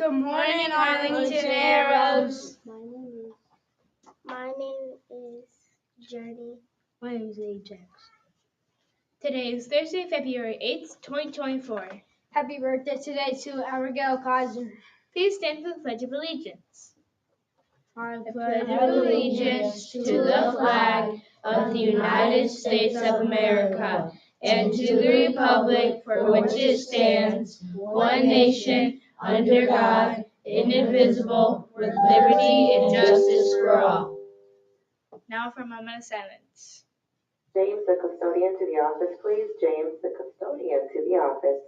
Good morning, Arlington Arrows. My name is Journey. My name is Ajax. Today is Thursday, February 8th, 2024. Happy birthday today to Abigail Kaiser. Please stand for the Pledge of Allegiance. I pledge allegiance to the flag of the United States of America and to the republic for which it stands, one nation, under God, indivisible, with liberty and justice for all. Now for a moment of silence. James, the custodian, to the office, please. James, the custodian, to the office.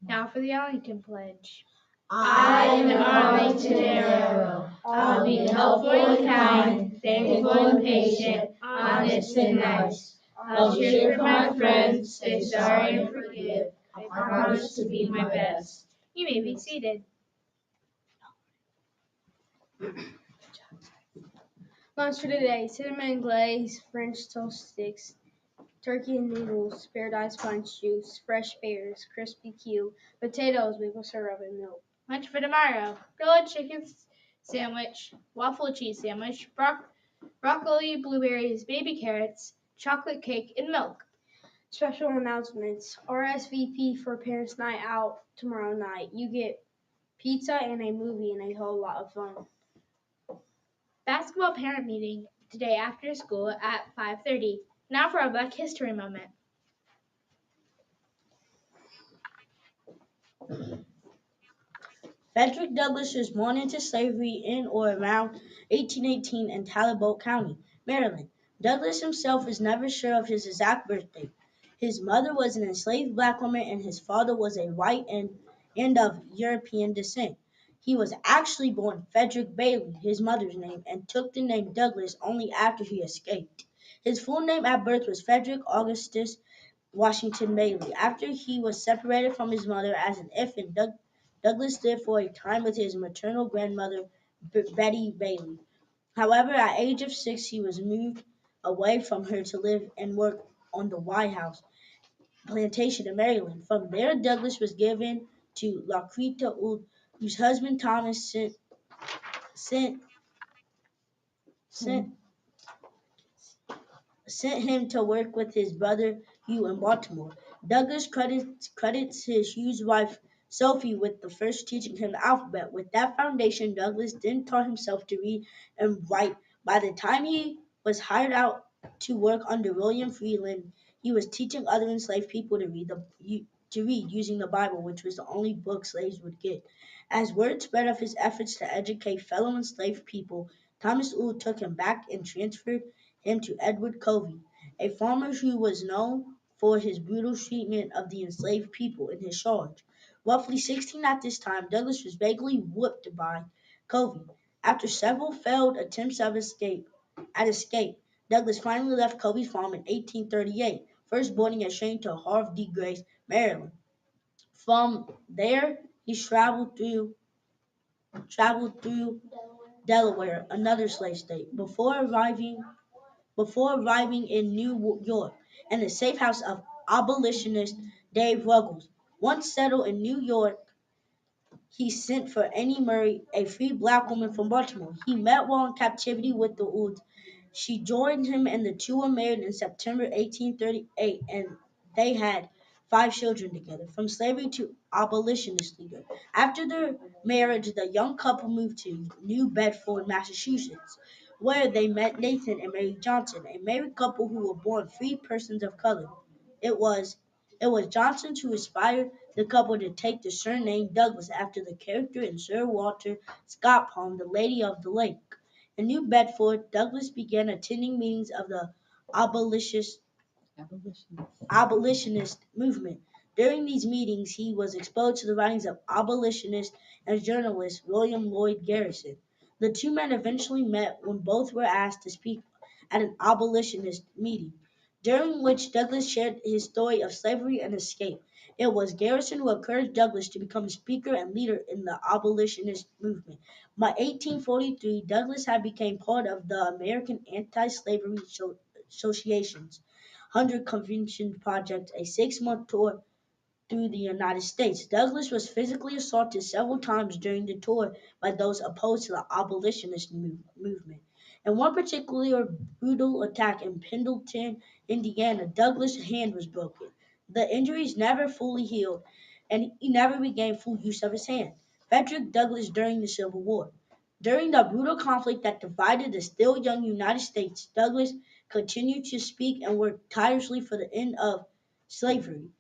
Now for the Arlington Pledge. I am an Arlington Arrow. I'll be helpful and kind, thankful and patient, honest and nice. I'll cheer for my friends, say sorry and forgive. I promise to be my best. You may be seated. Lunch for today: cinnamon glaze, French toast sticks, turkey and noodles, paradise punch juice, fresh pears, crispy Q, potatoes, maple syrup, and milk. Lunch for tomorrow: grilled chicken sandwich, waffle cheese sandwich, broccoli, blueberries, baby carrots, chocolate cake, and milk. Special announcements: RSVP for Parents' Night Out tomorrow night. You get pizza and a movie and a whole lot of fun. Basketball parent meeting today after school at 5:30. Now for our Black History moment. Frederick Douglass was born into slavery in or around 1818 in Talbot County, Maryland. Douglass himself was never sure of his exact birthday. His mother was an enslaved black woman and his father was a white and of European descent. He was actually born Frederick Bailey, his mother's name, and took the name Douglass only after he escaped. His full name at birth was Frederick Augustus Washington Bailey. After he was separated from his mother as an infant, Douglass lived for a time with his maternal grandmother, Betty Bailey. However, at age of 6, he was moved away from her to live and work on the White House plantation in Maryland. From there, Douglass was given to Laquita Ould, whose husband Thomas sent him to work with his brother Hugh in Baltimore. Douglass credits Hugh's wife Sophie with the first teaching him the alphabet. With that foundation, Douglass then taught himself to read and write. By the time he was hired out to work under William Freeland, he was teaching other enslaved people to read using the Bible, which was the only book slaves would get. As word spread of his efforts to educate fellow enslaved people, Thomas Ould took him back and transferred him to Edward Covey, a farmer who was known for his brutal treatment of the enslaved people in his charge. Roughly 16 at this time, Douglass was vaguely whooped by Covey. After several failed attempts at escape, Douglass finally left Covey's farm in 1838, first boarding a train to Havre de Grace, Maryland. From there, he traveled through Delaware, another slave state, before arriving in New York and the safe house of abolitionist Dave Ruggles. Once settled in New York, he sent for Annie Murray, a free black woman from Baltimore. He met while in captivity with the Oulds. She joined him and the two were married in September 1838, and they had 5 children together, from slavery to abolitionist leader. After their marriage, the young couple moved to New Bedford, Massachusetts, where they met Nathan and Mary Johnson, a married couple who were born free persons of color. It was Johnson who inspired the couple to take the surname Douglass after the character in Sir Walter Scott poem The Lady of the Lake. In New Bedford, Douglass began attending meetings of the abolitionist movement. During these meetings, he was exposed to the writings of abolitionist and journalist William Lloyd Garrison. The two men eventually met when both were asked to speak at an abolitionist meeting, during which Douglass shared his story of slavery and escape. It was Garrison who encouraged Douglass to become a speaker and leader in the abolitionist movement. By 1843, Douglass had become part of the American Anti-Slavery Association's 100 Convention Project, a 6-month tour through the United States. Douglass was physically assaulted several times during the tour by those opposed to the abolitionist movement. In one particular brutal attack in Pendleton, Indiana, Douglass' hand was broken. The injuries never fully healed, and he never regained full use of his hand. Frederick Douglass during the Civil War. During the brutal conflict that divided the still young United States, Douglass continued to speak and work tirelessly for the end of slavery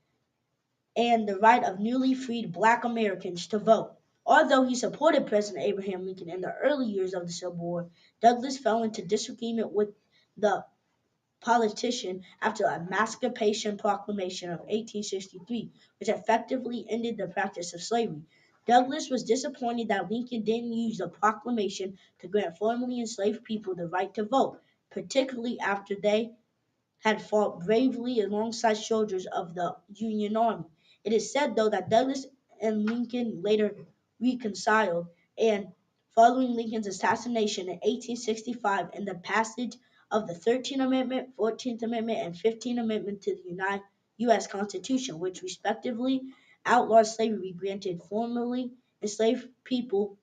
and the right of newly freed Black Americans to vote. Although he supported President Abraham Lincoln in the early years of the Civil War, Douglass fell into disagreement with the politician after the Emancipation Proclamation of 1863, which effectively ended the practice of slavery. Douglass was disappointed that Lincoln didn't use the proclamation to grant formerly enslaved people the right to vote, particularly after they had fought bravely alongside soldiers of the Union Army. It is said, though, that Douglass and Lincoln later reconciled, and following Lincoln's assassination in 1865 and the passage of the 13th Amendment, 14th Amendment, and 15th Amendment to the U.S. Constitution, which respectively outlawed slavery, granted formerly enslaved people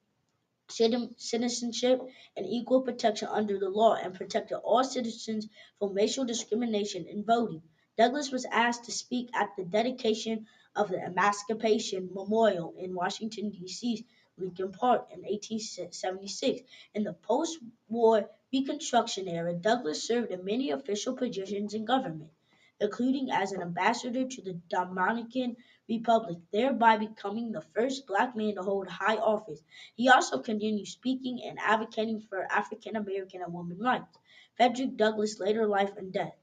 citizenship and equal protection under the law, and protected all citizens from racial discrimination in voting. Douglass was asked to speak at the dedication of the Emancipation Memorial in Washington, D.C.'s Lincoln Park in 1876. In the post-war Reconstruction era, Douglass served in many official positions in government, including as an ambassador to the Dominican Republic, thereby becoming the first Black man to hold high office. He also continued speaking and advocating for African American and women's rights. Frederick Douglass' later life and death.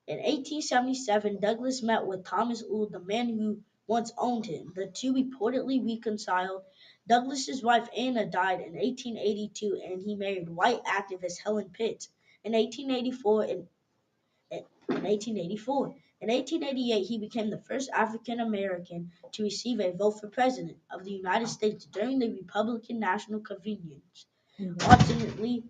In 1877, Douglass met with Thomas Uhl, the man who once owned him. The two reportedly reconciled. Douglass's wife Anna died in 1882, and he married white activist Helen Pitts in 1884. In 1888, he became the first African American to receive a vote for President of the United States during the Republican National Conventions. Ultimately,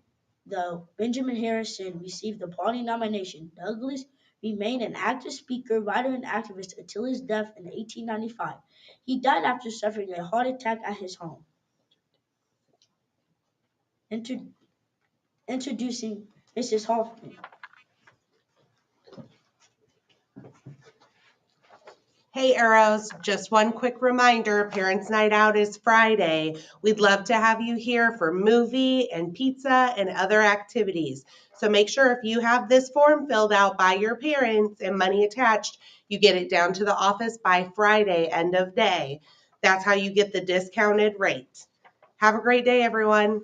though Benjamin Harrison received the party nomination, Douglass remained an active speaker, writer, and activist until his death in 1895. He died after suffering a heart attack at his home. Introducing Mrs. Hoffman. Hey Arrows, just one quick reminder, Parents' Night Out is Friday. We'd love to have you here for movie and pizza and other activities. So make sure if you have this form filled out by your parents and money attached, you get it down to the office by Friday, end of day. That's how you get the discounted rate. Have a great day, everyone.